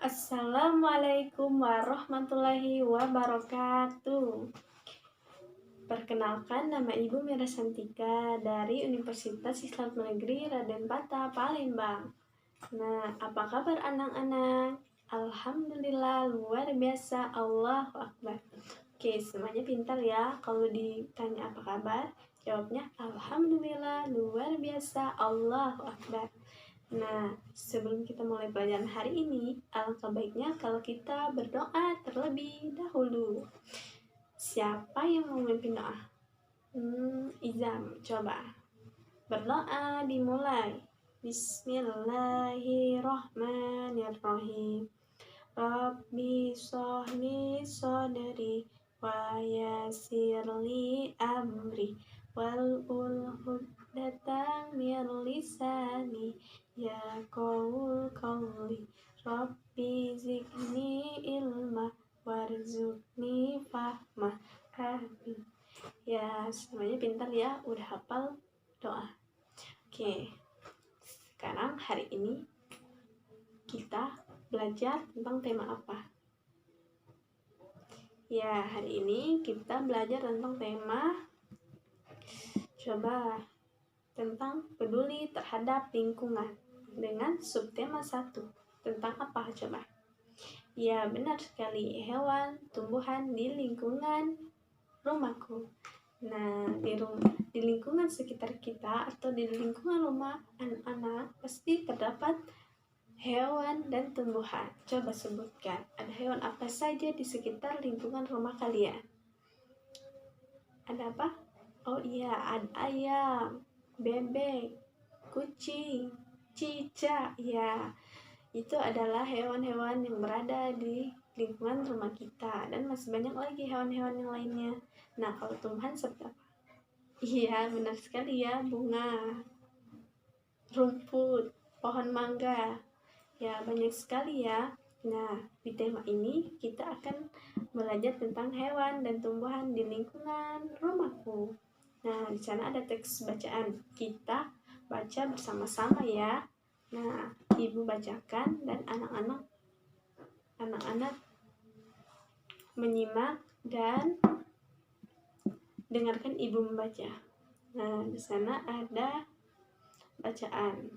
Assalamualaikum warahmatullahi wabarakatuh. Perkenalkan, nama Ibu Mira Santika dari Universitas Islam Negeri Raden Bata, Palembang. Nah, apa kabar anak-anak? Alhamdulillah, luar biasa, Allahu Akbar. Oke, semuanya pintar ya. Kalau ditanya apa kabar, jawabnya Alhamdulillah, luar biasa, Allahu Akbar. Nah, sebelum kita mulai pelajaran hari ini, alangkah baiknya kalau kita berdoa terlebih dahulu. Siapa yang mau memimpin doa? Izam, coba. Berdoa dimulai. Bismillahirrahmanirrahim. Rabbi sholli sodri wa yassirli amri wal datang min lisani ya qaul qauli rabbi zidni ilma warzuqni fahma. Amin. Ya, semuanya pintar ya, udah hafal doa. Oke, sekarang hari ini kita belajar tentang tema apa? Ya, hari ini kita belajar tentang tema tentang peduli terhadap lingkungan dengan subtema 1. Tentang apa coba? Ya, benar sekali, hewan, tumbuhan di lingkungan rumahku. Nah, di lingkungan sekitar kita atau di lingkungan rumah anak-anak pasti terdapat hewan dan tumbuhan. Coba sebutkan, ada hewan apa saja di sekitar lingkungan rumah kalian? Ada apa? Oh iya, ada ayam, bebek, kucing, cicak. Ya, itu adalah hewan-hewan yang berada di lingkungan rumah kita. Dan masih banyak lagi hewan-hewan yang lainnya. Nah, kalau tumbuhan seperti apa? Iya, benar sekali ya, bunga, rumput, pohon mangga. Ya, banyak sekali ya. Nah, di tema ini kita akan belajar tentang hewan dan tumbuhan di lingkungan rumahku. Nah, di sana ada teks bacaan. Kita baca bersama-sama ya. Nah, Ibu bacakan dan anak-anak menyimak dan dengarkan Ibu membaca. Nah, di sana ada bacaan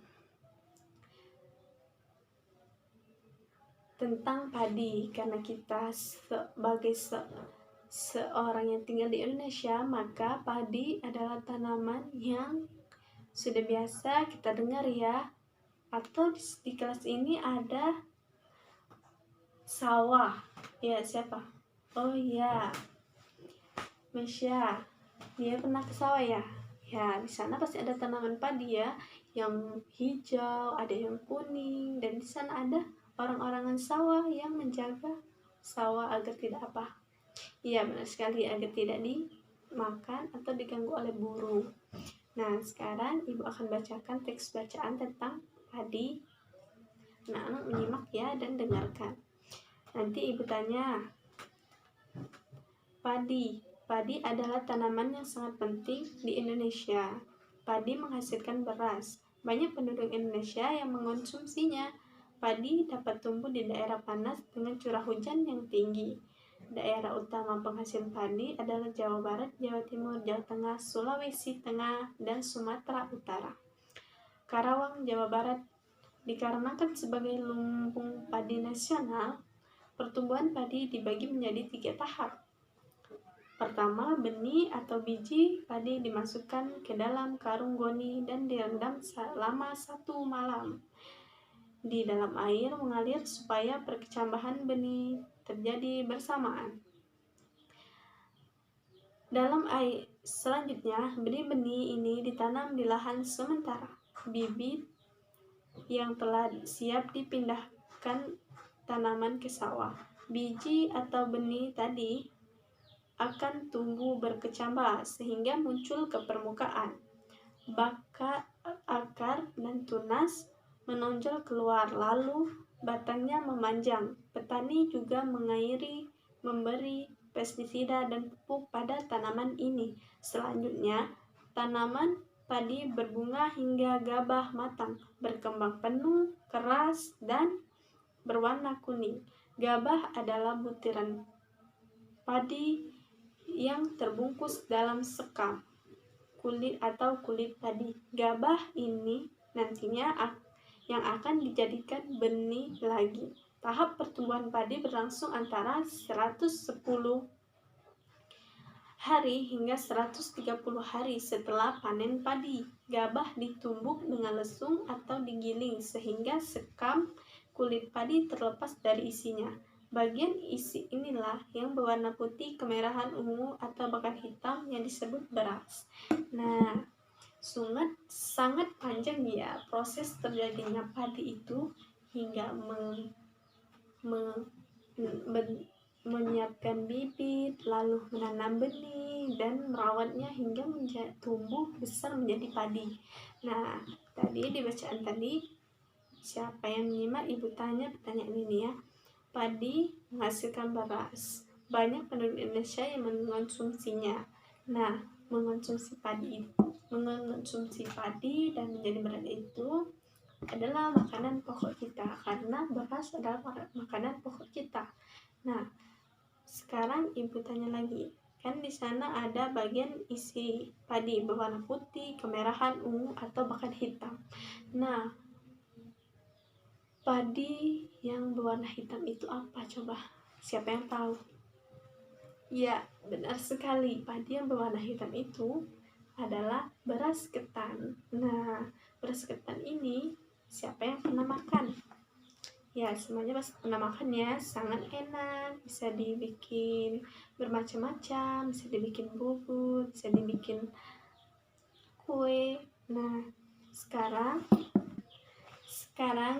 tentang padi. Karena kita sebagai seorang yang tinggal di Indonesia, maka padi adalah tanaman yang sudah biasa kita dengar ya. Atau di kelas ini ada sawah. Ya, siapa? Oh iya, Mesya. Dia pernah ke sawah ya? Ya, di sana pasti ada tanaman padi ya, yang hijau, ada yang kuning, dan di sana ada orang-orangan sawah yang menjaga sawah agar tidak apa? Iya, benar sekali, agar tidak dimakan atau diganggu oleh burung. Nah, sekarang Ibu akan bacakan teks bacaan tentang padi. Anak-anak menyimak ya dan dengarkan. Nanti Ibu tanya. Padi adalah tanaman yang sangat penting di Indonesia. Padi menghasilkan beras. Banyak penduduk Indonesia yang mengonsumsinya. Padi dapat tumbuh di daerah panas dengan curah hujan yang tinggi. Daerah utama penghasil padi adalah Jawa Barat, Jawa Timur, Jawa Tengah, Sulawesi Tengah, dan Sumatera Utara. Karawang, Jawa Barat, dikarenakan sebagai lumbung padi nasional, pertumbuhan padi dibagi menjadi 3 tahap. Pertama, benih atau biji padi dimasukkan ke dalam karung goni dan direndam selama 1 malam di dalam air mengalir supaya perkecambahan benih terjadi bersamaan. Dalam air selanjutnya, benih-benih ini ditanam di lahan sementara. Bibit yang telah siap dipindahkan tanaman ke sawah. Biji atau benih tadi akan tumbuh berkecambah sehingga muncul ke permukaan. Akar dan tunas menonjol keluar, lalu batangnya memanjang. Petani juga memberi pestisida dan pupuk pada tanaman ini. Selanjutnya, tanaman padi berbunga hingga gabah matang, berkembang penuh, keras, dan berwarna kuning. Gabah adalah butiran padi yang terbungkus dalam sekam kulit atau kulit padi. Gabah ini nantinya yang akan dijadikan benih lagi. Tahap pertumbuhan padi berlangsung antara 110 hari hingga 130 hari setelah panen padi. Gabah ditumbuk dengan lesung atau digiling sehingga sekam kulit padi terlepas dari isinya. Bagian isi inilah yang berwarna putih, kemerahan, ungu, atau bahkan hitam yang disebut beras. Nah, sangat panjang ya proses terjadinya padi itu hingga menyiapkan bibit, lalu menanam benih dan merawatnya hingga tumbuh besar menjadi padi. Nah, tadi di bacaan tadi siapa yang menyimak, ibu tanya pertanyaan ini ya. Padi menghasilkan beras. Banyak penduduk Indonesia yang mengonsumsinya. Nah, mengonsumsi padi dan menjadi beras itu adalah makanan pokok kita, karena beras adalah makanan pokok kita. Nah, sekarang ibu tanya lagi, kan di sana ada bagian isi padi berwarna putih, kemerahan, ungu, atau bahkan hitam. Nah, padi yang berwarna hitam itu apa coba? Siapa yang tahu? Ya, benar sekali. Padi yang berwarna hitam itu adalah beras ketan. Nah, beras ketan ini siapa yang pernah makan? Ya, semuanya pasti pernah makan ya. Sangat enak, bisa dibikin bermacam-macam, bisa dibikin bubur, bisa dibikin kue. Nah, sekarang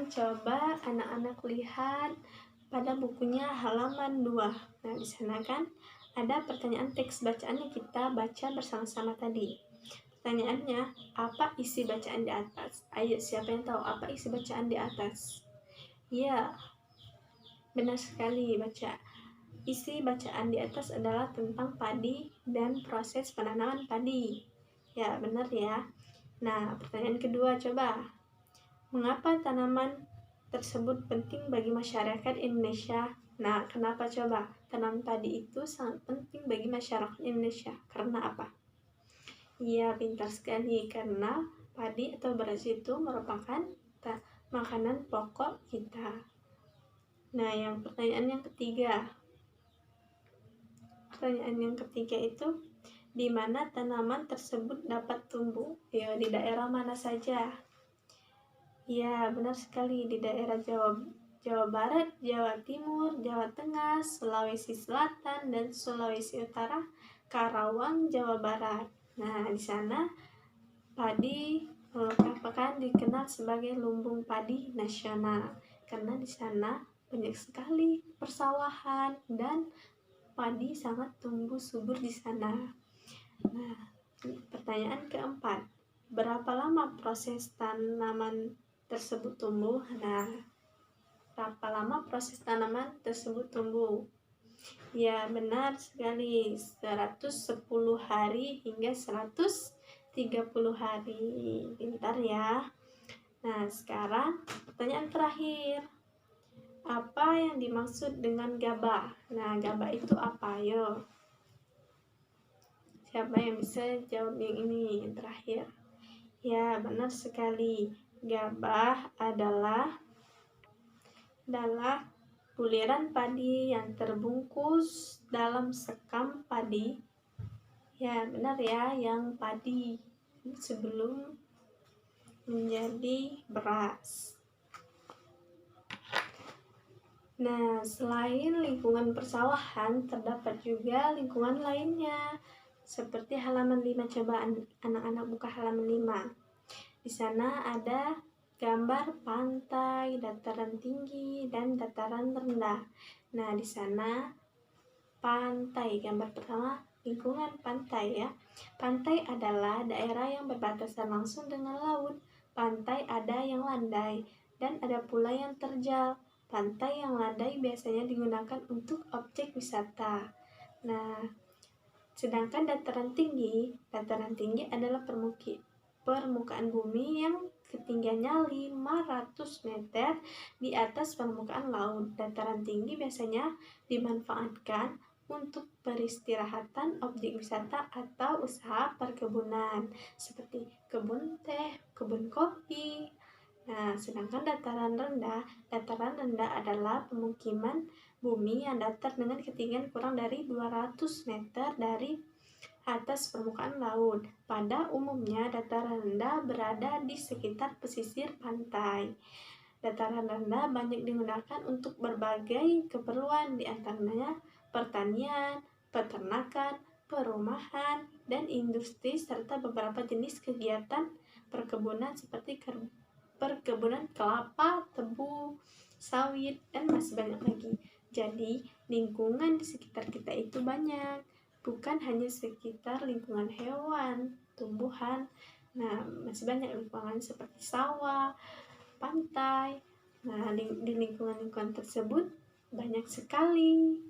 coba anak-anak lihat pada bukunya halaman 2. Nah, di sana kan ada pertanyaan teks bacaan yang kita baca bersama-sama tadi. Pertanyaannya, apa isi bacaan di atas? Ayo, siapa yang tahu apa isi bacaan di atas? Ya, benar sekali baca. Isi bacaan di atas adalah tentang padi dan proses penanaman padi. Ya, benar ya. Nah, pertanyaan kedua coba. Mengapa tanaman tersebut penting bagi masyarakat Indonesia? Nah, kenapa coba? Tanaman padi itu sangat penting bagi masyarakat Indonesia. Karena apa? Iya, pintar sekali. Karena padi atau beras itu merupakan makanan pokok kita. Nah, pertanyaan yang ketiga. Pertanyaan yang ketiga itu, di mana tanaman tersebut dapat tumbuh? Ya, di daerah mana saja? Ya, benar sekali, di daerah Jawa Barat, Jawa Timur, Jawa Tengah, Sulawesi Selatan, dan Sulawesi Utara, Karawang, Jawa Barat. Nah, di sana padi merupakan dikenal sebagai lumbung padi nasional, karena di sana banyak sekali persawahan dan padi sangat tumbuh subur di sana. Nah, pertanyaan keempat, berapa lama proses tanaman tersebut tumbuh? Nah, berapa lama proses tanaman tersebut tumbuh? Ya, benar sekali, 110 hari hingga 130 hari. Pintar ya. Nah, sekarang pertanyaan terakhir. Apa yang dimaksud dengan gabah? Nah, gabah itu apa? Ayo. Siapa yang bisa jawab yang ini, yang terakhir? Ya, benar sekali. Gabah adalah buliran padi yang terbungkus dalam sekam padi. Ya, benar ya, yang padi sebelum menjadi beras. Nah, selain lingkungan persawahan, terdapat juga lingkungan lainnya. Seperti halaman 5, coba anak-anak buka halaman 5. Di sana ada gambar pantai, dataran tinggi, dan dataran rendah. Nah, di sana pantai, gambar pertama lingkungan pantai ya. Pantai adalah daerah yang berbatasan langsung dengan laut. Pantai ada yang landai dan ada pula yang terjal. Pantai yang landai biasanya digunakan untuk objek wisata. Nah, sedangkan dataran tinggi adalah permukaan bumi yang ketinggiannya 500 meter di atas permukaan laut. Dataran tinggi biasanya dimanfaatkan untuk peristirahatan objek wisata atau usaha perkebunan seperti kebun teh, kebun kopi. Nah, sedangkan dataran rendah adalah pemukiman bumi yang datar dengan ketinggian kurang dari 200 meter dari atas permukaan laut. Pada umumnya, dataran rendah berada di sekitar pesisir pantai. Dataran rendah banyak digunakan untuk berbagai keperluan, di antaranya pertanian, peternakan, perumahan, dan industri, serta beberapa jenis kegiatan perkebunan seperti perkebunan kelapa, tebu, sawit, dan masih banyak lagi. Jadi, lingkungan di sekitar kita itu banyak, bukan hanya sekitar lingkungan hewan, tumbuhan. Nah, masih banyak lingkungan seperti sawah, pantai. Nah, di lingkungan-lingkungan tersebut banyak sekali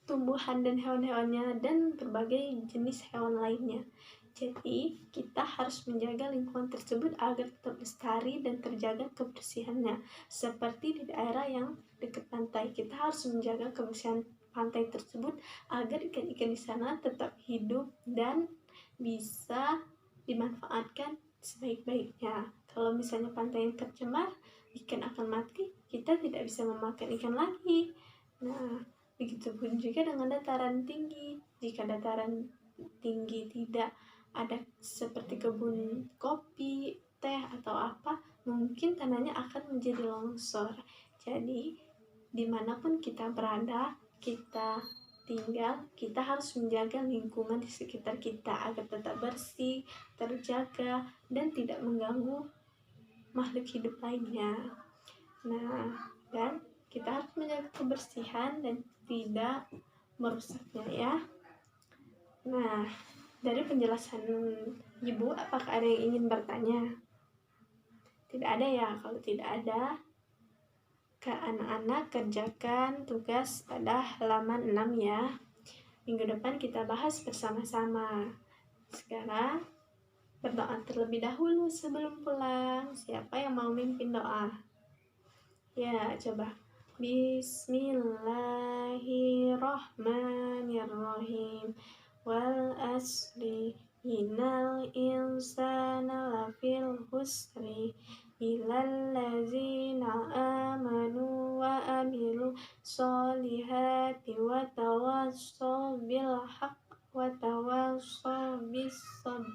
tumbuhan dan hewan-hewannya dan berbagai jenis hewan lainnya. Jadi, kita harus menjaga lingkungan tersebut agar tetap lestari dan terjaga kebersihannya. Seperti di daerah yang dekat pantai, kita harus menjaga kebersihan pantai tersebut agar ikan-ikan di sana tetap hidup dan bisa dimanfaatkan sebaik-baiknya. Kalau misalnya pantai yang tercemar, ikan akan mati, kita tidak bisa memakan ikan lagi. Nah, begitupun juga dengan dataran tinggi. Jika dataran tinggi tidak ada seperti kebun kopi, teh, atau apa, mungkin tanahnya akan menjadi longsor. Jadi, dimanapun kita berada, kita tinggal, kita harus menjaga lingkungan di sekitar kita agar tetap bersih, terjaga, dan tidak mengganggu makhluk hidup lainnya. Nah, dan kita harus menjaga kebersihan dan tidak merusaknya ya. Nah, dari penjelasan Ibu, apakah ada yang ingin bertanya? Tidak ada ya. Kalau tidak ada, ke anak-anak kerjakan tugas pada halaman 6 ya. Minggu depan kita bahas bersama-sama. Sekarang berdoa terlebih dahulu sebelum pulang. Siapa yang mau mimpin doa? Ya, coba. Bismillahirrahmanirrahim. Wal asri innal insana lafil husri illal ladzina amanu wa amilu sholihati wa tawassaw bil haqq wa tawassaw bis sabr.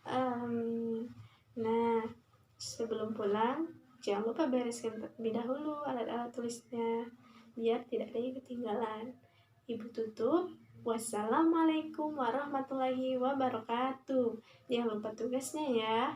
Amin. Nah, sebelum pulang jangan lupa bereskan terlebih dahulu alat-alat tulisnya biar tidak ada yang ketinggalan. Ibu tutup. Wassalamualaikum warahmatullahi wabarakatuh. Jangan lupa tugasnya ya.